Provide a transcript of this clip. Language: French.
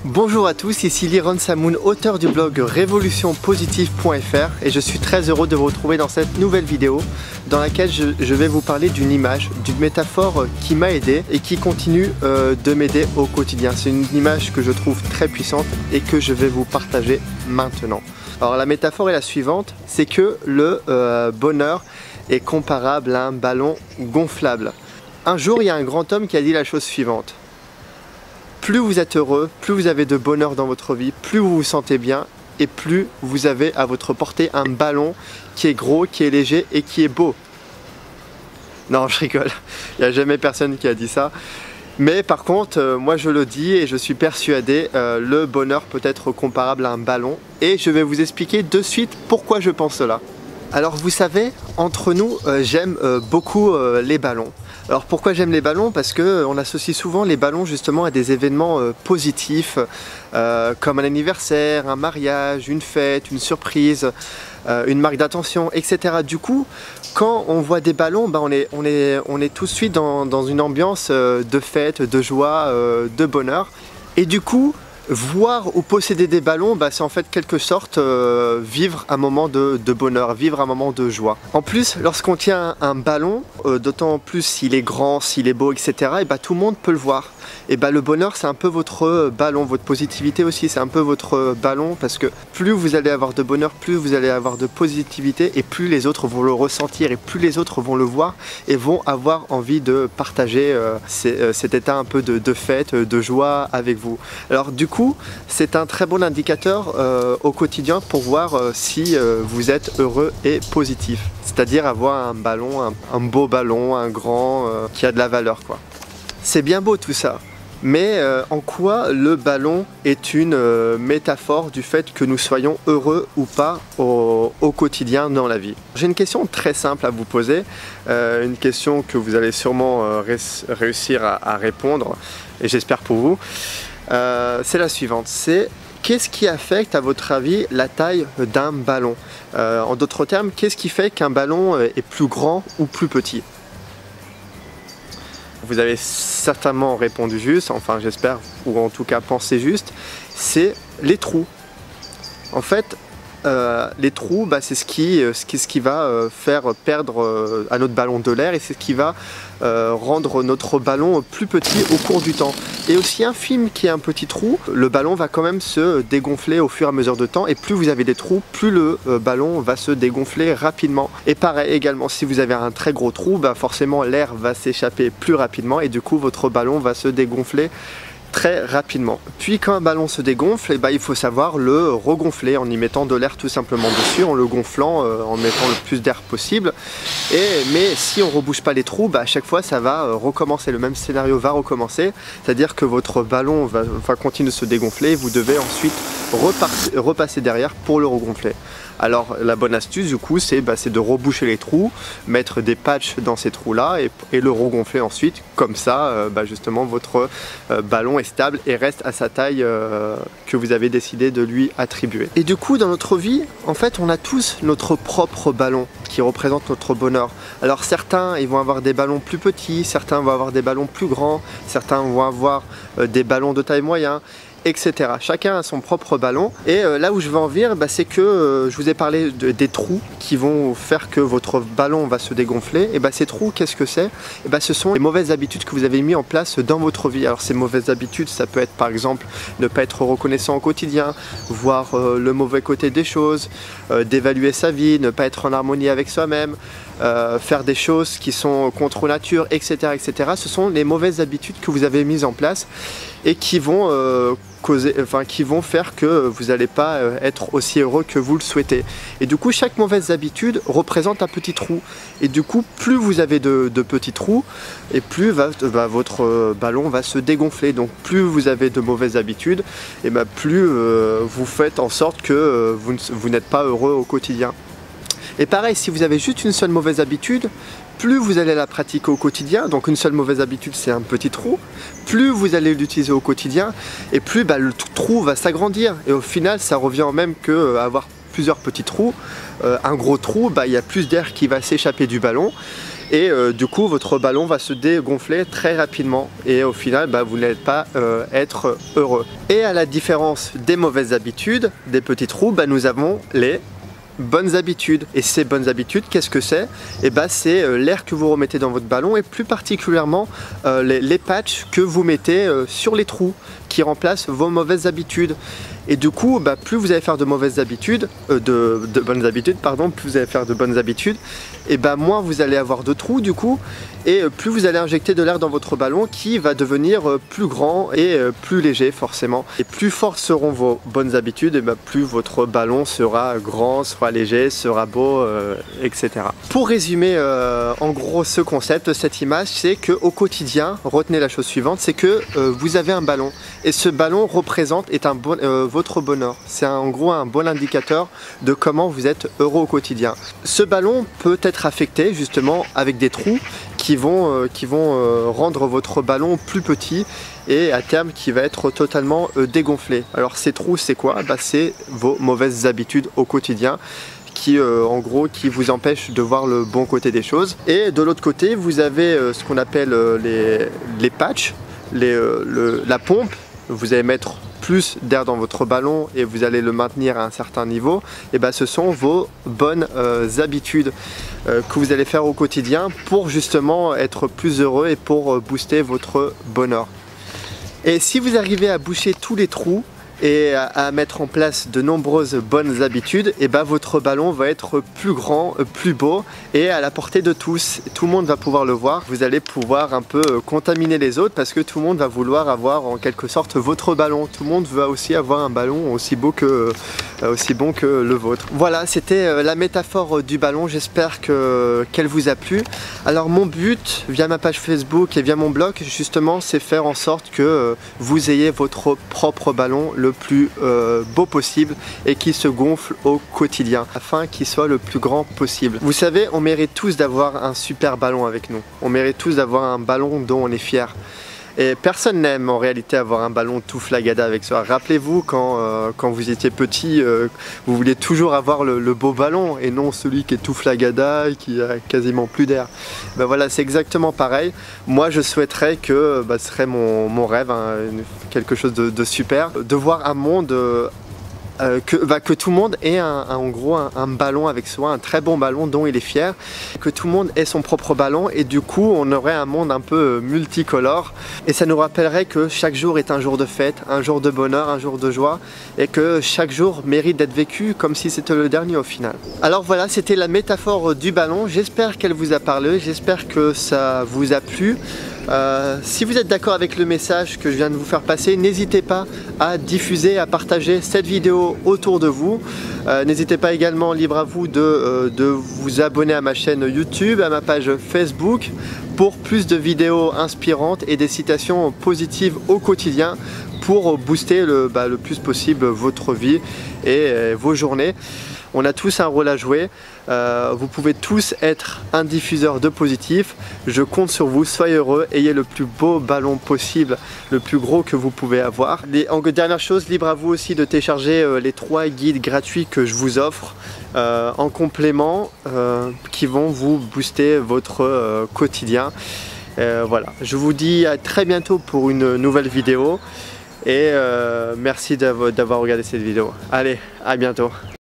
Bonjour à tous, ici Liron Samoun, auteur du blog révolutionpositive.fr et je suis très heureux de vous retrouver dans cette nouvelle vidéo dans laquelle je vais vous parler d'une image, d'une métaphore qui m'a aidé et qui continue de m'aider au quotidien. C'est une image que je trouve très puissante et que je vais vous partager maintenant. Alors la métaphore est la suivante, c'est que le bonheur est comparable à un ballon gonflable. Un jour, il y a un grand homme qui a dit la chose suivante. Plus vous êtes heureux, plus vous avez de bonheur dans votre vie, plus vous vous sentez bien et plus vous avez à votre portée un ballon qui est gros, qui est léger et qui est beau. Non, je rigole, il n'y a jamais personne qui a dit ça. Mais par contre, moi je le dis et je suis persuadé, le bonheur peut être comparable à un ballon. Et je vais vous expliquer de suite pourquoi je pense cela. Alors vous savez, entre nous, j'aime beaucoup les ballons. Alors pourquoi j'aime les ballons? Parce qu'on associe souvent les ballons justement à des événements positifs comme un anniversaire, un mariage, une fête, une surprise, une marque d'attention, etc. Du coup, quand on voit des ballons, on est tout de suite dans une ambiance de fête, de joie, de bonheur. Et du coup, voir ou posséder des ballons, c'est en fait quelque sorte vivre un moment de bonheur, vivre un moment de joie. En plus, lorsqu'on tient un ballon, d'autant plus s'il est grand, s'il est beau, etc., et tout le monde peut le voir. Et le bonheur, c'est un peu votre ballon, votre positivité aussi, c'est un peu votre ballon, parce que plus vous allez avoir de bonheur, plus vous allez avoir de positivité, et plus les autres vont le ressentir, et plus les autres vont le voir, et vont avoir envie de partager cet état un peu de fête, de joie avec vous. Alors du coup, c'est un très bon indicateur au quotidien pour voir si vous êtes heureux et positif. C'est-à-dire avoir un ballon, un beau ballon, un grand, qui a de la valeur, quoi. C'est bien beau tout ça, mais en quoi le ballon est une métaphore du fait que nous soyons heureux ou pas au quotidien dans la vie? J'ai une question très simple à vous poser, une question que vous allez sûrement réussir à répondre, et j'espère pour vous. C'est la suivante, c'est qu'est-ce qui affecte à votre avis la taille d'un ballon? En d'autres termes, qu'est-ce qui fait qu'un ballon est plus grand ou plus petit? Vous avez certainement répondu juste, enfin j'espère, ou en tout cas pensé juste, c'est les trous. En fait, les trous, c'est ce qui va faire perdre à notre ballon de l'air et c'est ce qui va rendre notre ballon plus petit au cours du temps. Et aussi infime qu'il y ait un petit trou, le ballon va quand même se dégonfler au fur et à mesure de temps et plus vous avez des trous, plus le ballon va se dégonfler rapidement. Et pareil également, si vous avez un très gros trou, forcément l'air va s'échapper plus rapidement et du coup votre ballon va se dégonfler très rapidement. Puis quand un ballon se dégonfle, il faut savoir le regonfler en y mettant de l'air tout simplement dessus, en le gonflant, en mettant le plus d'air possible. Mais si on ne rebouche pas les trous, à chaque fois ça va recommencer, le même scénario va recommencer, c'est-à-dire que votre ballon va continuer de se dégonfler et vous devez ensuite repasser derrière pour le regonfler. Alors la bonne astuce du coup c'est de reboucher les trous, mettre des patchs dans ces trous là et le regonfler ensuite, comme ça justement votre ballon est stable et reste à sa taille que vous avez décidé de lui attribuer. Et du coup dans notre vie en fait on a tous notre propre ballon qui représente notre bonheur. Alors certains ils vont avoir des ballons plus petits, certains vont avoir des ballons plus grands, certains vont avoir des ballons de taille moyenne, etc. Chacun a son propre ballon et là où je veux en venir, c'est que je vous ai parlé des trous qui vont faire que votre ballon va se dégonfler. Et ces trous, qu'est-ce que c'est? Ce sont les mauvaises habitudes que vous avez mis en place dans votre vie. Alors ces mauvaises habitudes, ça peut être par exemple ne pas être reconnaissant au quotidien, voir le mauvais côté des choses, d'évaluer sa vie, ne pas être en harmonie avec soi-même, faire des choses qui sont contre nature, etc., etc. Ce sont les mauvaises habitudes que vous avez mises en place et qui vont faire que vous n'allez pas être aussi heureux que vous le souhaitez. Et du coup, chaque mauvaise habitude représente un petit trou. Et du coup, plus vous avez de petits trous, et plus votre ballon va se dégonfler. Donc plus vous avez de mauvaises habitudes, et plus vous faites en sorte que vous n'êtes pas heureux au quotidien. Et pareil, si vous avez juste une seule mauvaise habitude, plus vous allez la pratiquer au quotidien, donc une seule mauvaise habitude c'est un petit trou, plus vous allez l'utiliser au quotidien et plus le trou va s'agrandir et au final ça revient au même que avoir plusieurs petits trous. Un gros trou, il y a plus d'air qui va s'échapper du ballon et du coup votre ballon va se dégonfler très rapidement et au final vous n'allez pas être heureux. Et à la différence des mauvaises habitudes, des petits trous, nous avons les bonnes habitudes. Et ces bonnes habitudes, qu'est-ce que c'est? Et c'est l'air que vous remettez dans votre ballon et plus particulièrement les patchs que vous mettez sur les trous qui remplacent vos mauvaises habitudes. Et du coup, plus vous allez faire de mauvaises habitudes, de bonnes habitudes, pardon, plus vous allez faire de bonnes habitudes, et moins vous allez avoir de trous du coup, et plus vous allez injecter de l'air dans votre ballon qui va devenir plus grand et plus léger forcément. Et plus fortes seront vos bonnes habitudes, et plus votre ballon sera grand, sera léger, sera beau, etc. Pour résumer en gros ce concept, cette image, c'est qu'au quotidien, retenez la chose suivante, c'est que vous avez un ballon, et ce ballon représente votre bonheur. C'est en gros un bon indicateur de comment vous êtes heureux au quotidien. Ce ballon peut être affecté justement avec des trous qui vont rendre votre ballon plus petit et à terme qui va être totalement dégonflé. Alors ces trous, c'est quoi? C'est vos mauvaises habitudes au quotidien qui en gros qui vous empêchent de voir le bon côté des choses. Et de l'autre côté, vous avez ce qu'on appelle les patchs, la pompe. Vous allez mettre plus d'air dans votre ballon et vous allez le maintenir à un certain niveau. Et ce sont vos bonnes habitudes que vous allez faire au quotidien pour justement être plus heureux et pour booster votre bonheur. Et si vous arrivez à boucher tous les trous et à mettre en place de nombreuses bonnes habitudes, et votre ballon va être plus grand, plus beau et à la portée de tous. Tout le monde va pouvoir le voir. Vous allez pouvoir un peu contaminer les autres parce que tout le monde va vouloir avoir en quelque sorte votre ballon. Tout le monde va aussi avoir un ballon aussi bon que le vôtre. Voilà, c'était la métaphore du ballon. J'espère qu'elle vous a plu. Alors mon but via ma page Facebook et via mon blog justement, c'est faire en sorte que vous ayez votre propre ballon le plus beau possible et qui se gonfle au quotidien afin qu'il soit le plus grand possible. Vous savez, on mérite tous d'avoir un super ballon avec nous. On mérite tous d'avoir un ballon dont on est fier. Et personne n'aime en réalité avoir un ballon tout flagada avec soi. Rappelez-vous quand vous étiez petit, vous vouliez toujours avoir le beau ballon et non celui qui est tout flagada et qui a quasiment plus d'air. Voilà, c'est exactement pareil. Moi je souhaiterais que, ce serait mon rêve, quelque chose de super, de voir un monde que tout le monde ait en gros un ballon avec soi, un très bon ballon dont il est fier, que tout le monde ait son propre ballon et du coup on aurait un monde un peu multicolore et ça nous rappellerait que chaque jour est un jour de fête, un jour de bonheur, un jour de joie et que chaque jour mérite d'être vécu comme si c'était le dernier au final. Alors voilà, c'était la métaphore du ballon, j'espère qu'elle vous a parlé, j'espère que ça vous a plu. Si vous êtes d'accord avec le message que je viens de vous faire passer, n'hésitez pas à diffuser, à partager cette vidéo autour de vous. N'hésitez pas également, libre à vous, de vous abonner à ma chaîne YouTube, à ma page Facebook pour plus de vidéos inspirantes et des citations positives au quotidien pour booster le plus possible votre vie et vos journées. On a tous un rôle à jouer, vous pouvez tous être un diffuseur de positif, je compte sur vous, soyez heureux, ayez le plus beau ballon possible, le plus gros que vous pouvez avoir. En dernière chose, libre à vous aussi de télécharger les 3 guides gratuits que je vous offre en complément qui vont vous booster votre quotidien. Voilà, je vous dis à très bientôt pour une nouvelle vidéo et merci d'avoir regardé cette vidéo. Allez, à bientôt.